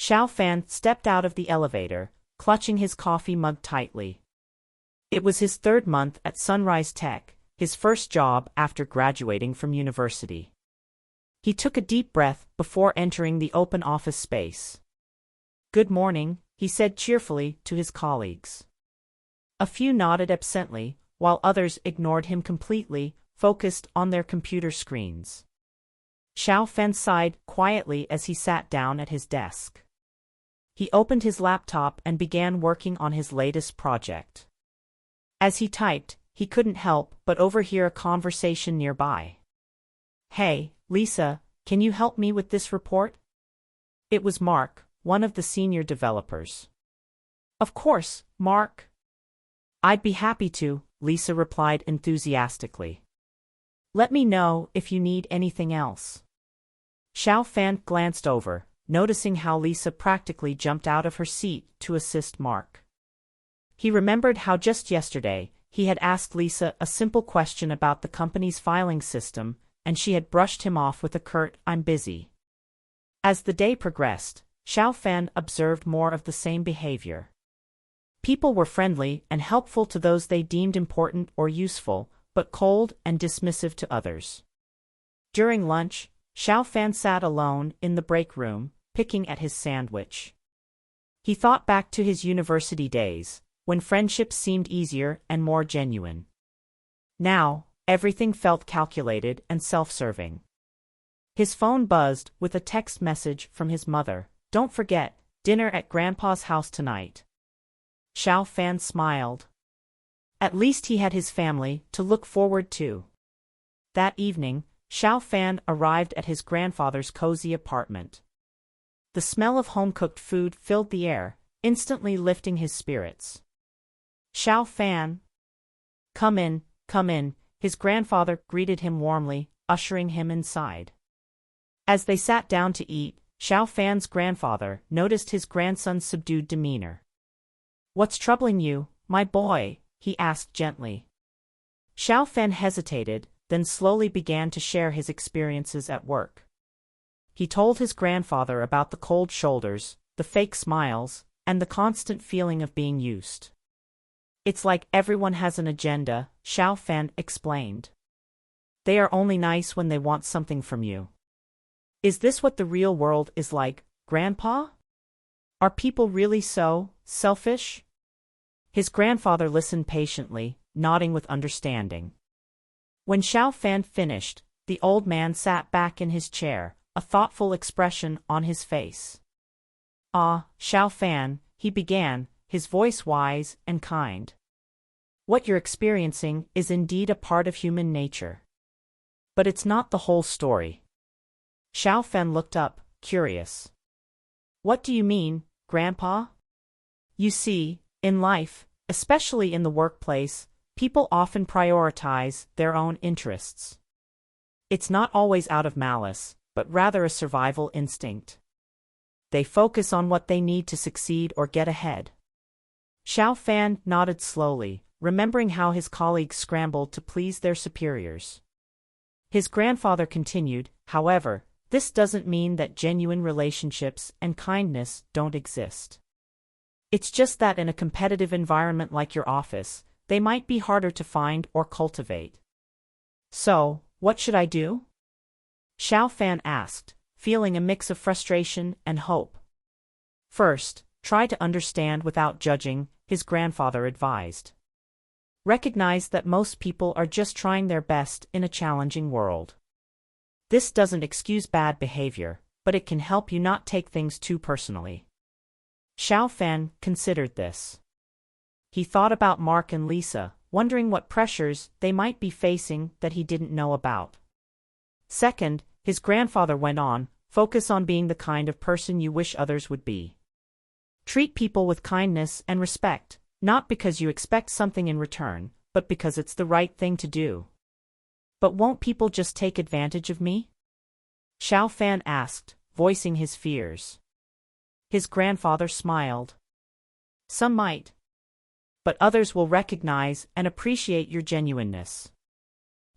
Xiao Fan stepped out of the elevator, clutching his coffee mug tightly. It was his third month at Sunrise Tech, his first job after graduating from university. He took a deep breath before entering the open office space. "Good morning," he said cheerfully to his colleagues. A few nodded absently, while others ignored him completely, focused on their computer screens. Xiao Fan sighed quietly as he sat down at his desk. He opened his laptop and began working on his latest project. As he typed, he couldn't help but overhear a conversation nearby. "Hey, Lisa, can you help me with this report?" It was Mark, one of the senior developers. "Of course, Mark. I'd be happy to," Lisa replied enthusiastically. "Let me know if you need anything else." Xiao Fan glanced over, noticing how Lisa practically jumped out of her seat to assist Mark. He remembered how just yesterday, he had asked Lisa a simple question about the company's filing system, and she had brushed him off with a curt, "I'm busy." As the day progressed, Xiao Fan observed more of the same behavior. People were friendly and helpful to those they deemed important or useful, but cold and dismissive to others. During lunch, Xiao Fan sat alone in the break room, picking at his sandwich. He thought back to his university days, when friendships seemed easier and more genuine. Now, everything felt calculated and self-serving. His phone buzzed with a text message from his mother. "Don't forget, dinner at Grandpa's house tonight." Xiao Fan smiled. At least he had his family to look forward to. That evening, Xiao Fan arrived at his grandfather's cozy apartment. The smell of home-cooked food filled the air, instantly lifting his spirits. "Xiao Fan." Come in," his grandfather greeted him warmly, ushering him inside. As they sat down to eat, Xiao Fan's grandfather noticed his grandson's subdued demeanor. "What's troubling you, my boy?" he asked gently. Xiao Fan hesitated, then slowly began to share his experiences at work. He told his grandfather about the cold shoulders, the fake smiles, and the constant feeling of being used. "It's like everyone has an agenda," Xiao Fan explained. "They are only nice when they want something from you." "Is this what the real world is like, Grandpa? Are people really so selfish?" His grandfather listened patiently, nodding with understanding. When Xiao Fan finished, the old man sat back in his chair, a thoughtful expression on his face. "Ah, Xiao Fan," he began, his voice wise and kind. "What you're experiencing is indeed a part of human nature. But it's not the whole story." Xiao Fan looked up, curious. "What do you mean, Grandpa?" "You see, in life, especially in the workplace, people often prioritize their own interests. It's not always out of malice, but rather a survival instinct. They focus on what they need to succeed or get ahead." Xiao Fan nodded slowly, remembering how his colleagues scrambled to please their superiors. His grandfather continued, "However, this doesn't mean that genuine relationships and kindness don't exist. It's just that in a competitive environment like your office, they might be harder to find or cultivate." "So, what should I do?" Xiao Fan asked, feeling a mix of frustration and hope. "First, try to understand without judging," his grandfather advised. "Recognize that most people are just trying their best in a challenging world. This doesn't excuse bad behavior, but it can help you not take things too personally." Xiao Fan considered this. He thought about Mark and Lisa, wondering what pressures they might be facing that he didn't know about. Second, his grandfather went on, "Focus on being the kind of person you wish others would be. Treat people with kindness and respect, not because you expect something in return, but because it's the right thing to do." "But won't people just take advantage of me?" Xiao Fan asked, voicing his fears. His grandfather smiled. "Some might. But others will recognize and appreciate your genuineness.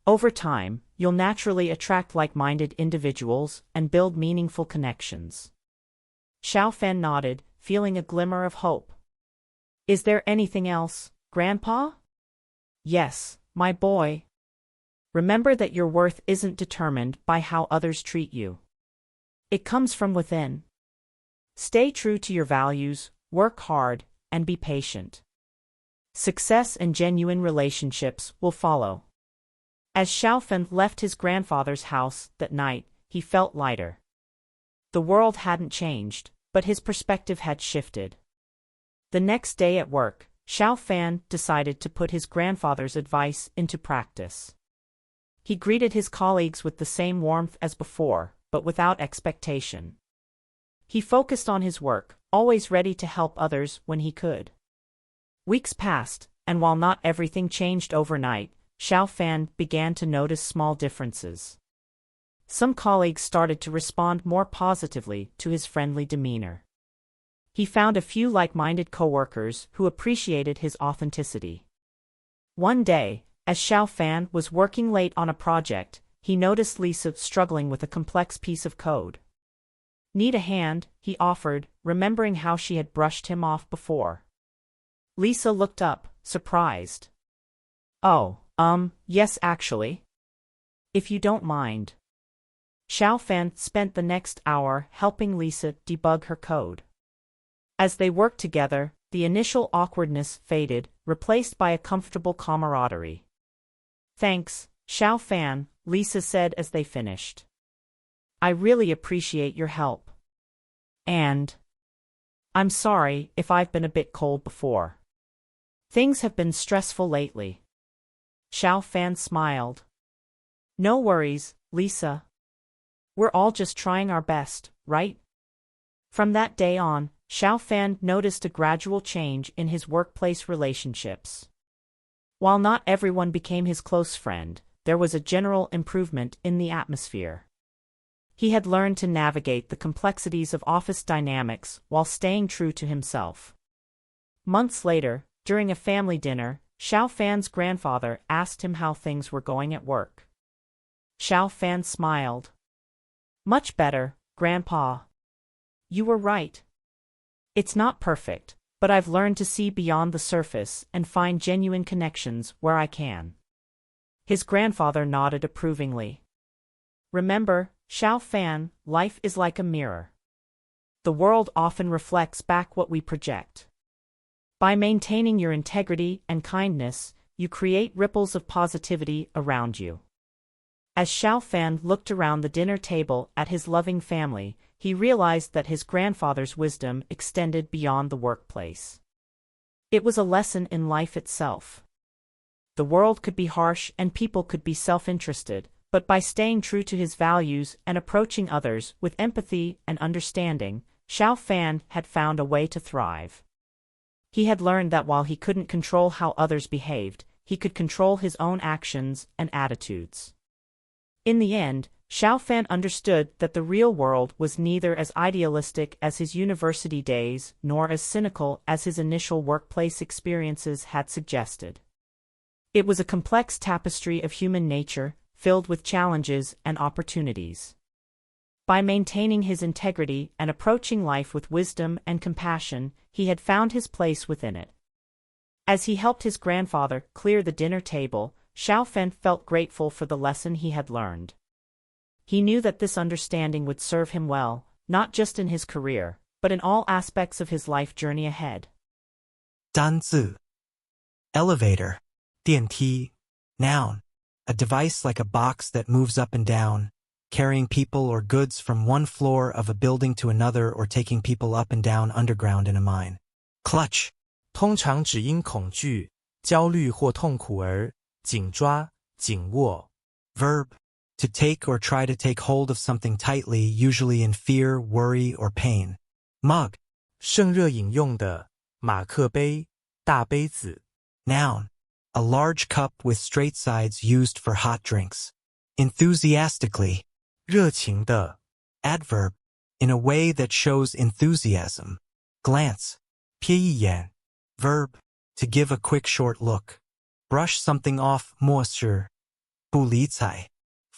Over time, you'll naturally attract like-minded individuals and build meaningful connections." Xiao Fan nodded, feeling a glimmer of hope. Is there anything else, Grandpa? Yes, my boy. Remember that your worth isn't determined by how others treat you. It comes from within. Stay true to your values, work hard, and be patient. Success and genuine relationships will follow. As Xiao Fan left his grandfather's house that night, he felt lighter. The world hadn't changed, but his perspective had shifted. The next day at work, Xiao Fan decided to put his grandfather's advice into practice. He greeted his colleagues with the same warmth as before, but without expectation. He focused on his work, always ready to help others when he could. Weeks passed, and while not everything changed overnight, Xiao Fan began to notice small differences. Some colleagues started to respond more positively to his friendly demeanor. He found a few like-minded coworkers who appreciated his authenticity. One day, as Xiao Fan was working late on a project, he noticed Lisa struggling with a complex piece of code. Need a hand, he offered, remembering how she had brushed him off before. Lisa looked up, surprised. Oh, yes actually. If you don't mind. Xiao Fan spent the next hour helping Lisa debug her code. As they worked together, the initial awkwardness faded, replaced by a comfortable camaraderie. Thanks, Xiao Fan, Lisa said as they finished. I really appreciate your help. And I'm sorry if I've been a bit cold before. Things have been stressful lately. Xiao Fan smiled. No worries, Lisa. We're all just trying our best, right? From that day on, Xiao Fan noticed a gradual change in his workplace relationships. While not everyone became his close friend, there was a general improvement in the atmosphere. He had learned to navigate the complexities of office dynamics while staying true to himself. Months later, during a family dinner, Xiao Fan's grandfather asked him how things were going at work. Xiao Fan smiled. Much better, Grandpa. You were right. It's not perfect, but I've learned to see beyond the surface and find genuine connections where I can. His grandfather nodded approvingly. Remember, Xiao Fan, life is like a mirror. The world often reflects back what we project. By maintaining your integrity and kindness, you create ripples of positivity around you. As Xiao Fan looked around the dinner table at his loving family, he realized that his grandfather's wisdom extended beyond the workplace. It was a lesson in life itself. The world could be harsh and people could be self-interested, but by staying true to his values and approaching others with empathy and understanding, Xiao Fan had found a way to thrive. He had learned that while he couldn't control how others behaved, he could control his own actions and attitudes. In the end, Xiao Fan understood that the real world was neither as idealistic as his university days nor as cynical as his initial workplace experiences had suggested. It was a complex tapestry of human nature, filled with challenges and opportunities. By maintaining his integrity and approaching life with wisdom and compassion, he had found his place within it. As he helped his grandfather clear the dinner table, Xiao Fan felt grateful for the lesson he had learned. He knew that this understanding would serve him well, not just in his career, but in all aspects of his life journey ahead. 单字 elevator 电梯 noun a device like a box that moves up and down, carrying people or goods from one floor of a building to another or taking people up and down underground in a mine. Clutch 通常只因恐惧、焦虑或痛苦而紧抓、紧握。 Verb to take or try to take hold of something tightly, usually in fear, worry, or pain. Mug 盛热饮用的马克杯、大杯子。 Noun a large cup with straight sides used for hot drinks. Enthusiastically 热情的。 Adverb in a way that shows enthusiasm. Glance 瞥一眼。 Verb to give a quick short look. Brush something off, 漠视。不理睬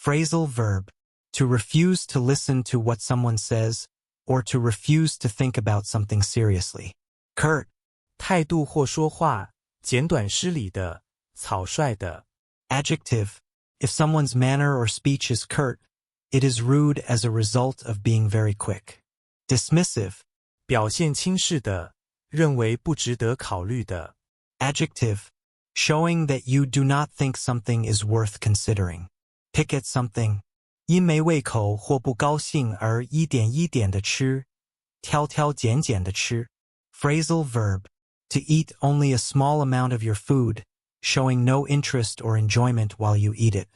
Phrasal verb to refuse to listen to what someone says, or to refuse to think about something seriously. Curt, 态度或说话简短失礼的，草率的。adjective, if someone's manner or speech is curt, it is rude as a result of being very quick. Dismissive, 表现轻视的，认为不值得考虑的。adjective, showing that you do not think something is worth considering. Pick at something, 因没胃口或不高兴而一点一点地吃，挑挑拣拣地吃。Phrasal verb, to eat only a small amount of your food, showing no interest or enjoyment while you eat it.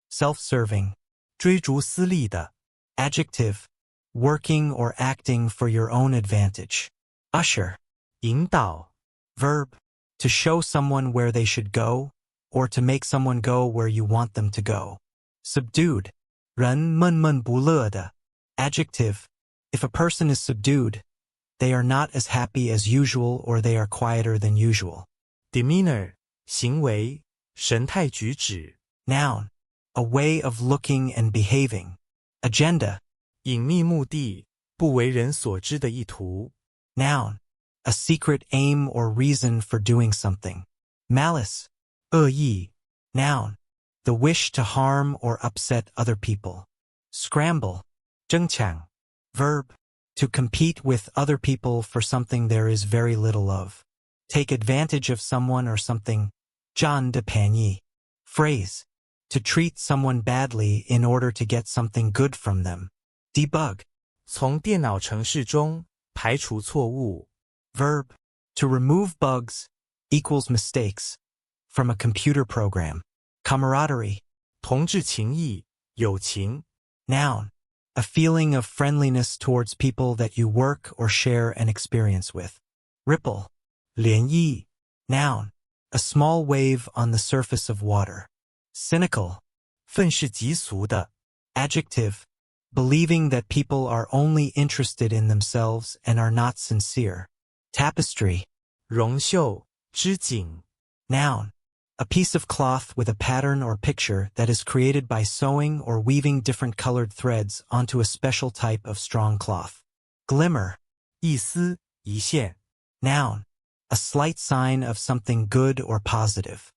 Self-serving, 追逐私利的。adjective, working or acting for your own advantage. Usher, 引导。verb, to show someone where they should go, or to make someone go where you want them to go. Subdued, 人闷闷不乐的。Adjective, if a person is subdued, they are not as happy as usual or they are quieter than usual. Demeanor, 行为，神态举止。Noun, a way of looking and behaving. Agenda, 隐秘目的，不为人所知的意图。noun, a secret aim or reason for doing something. Malice, 恶意。noun, the wish to harm or upset other people. Scramble, 争抢。verb, to compete with other people for something there is very little of. Take advantage of someone or something, 占的便宜. Phrase, to treat someone badly in order to get something good from them. Debug, 从电脑程式中排除错误。verb, to remove bugs, equals mistakes, from a computer program. Camaraderie, 同志情谊，友情。noun, a feeling of friendliness towards people that you work or share an experience with. Ripple, 涟漪。noun, a small wave on the surface of water. Cynical, 愤世嫉俗的。adjective, believing that people are only interested in themselves and are not sincere. Tapestry, 绒绣，织锦。noun, a piece of cloth with a pattern or picture that is created by sewing or weaving different colored threads onto a special type of strong cloth. Glimmer, 一丝，一线。noun, a slight sign of something good or positive.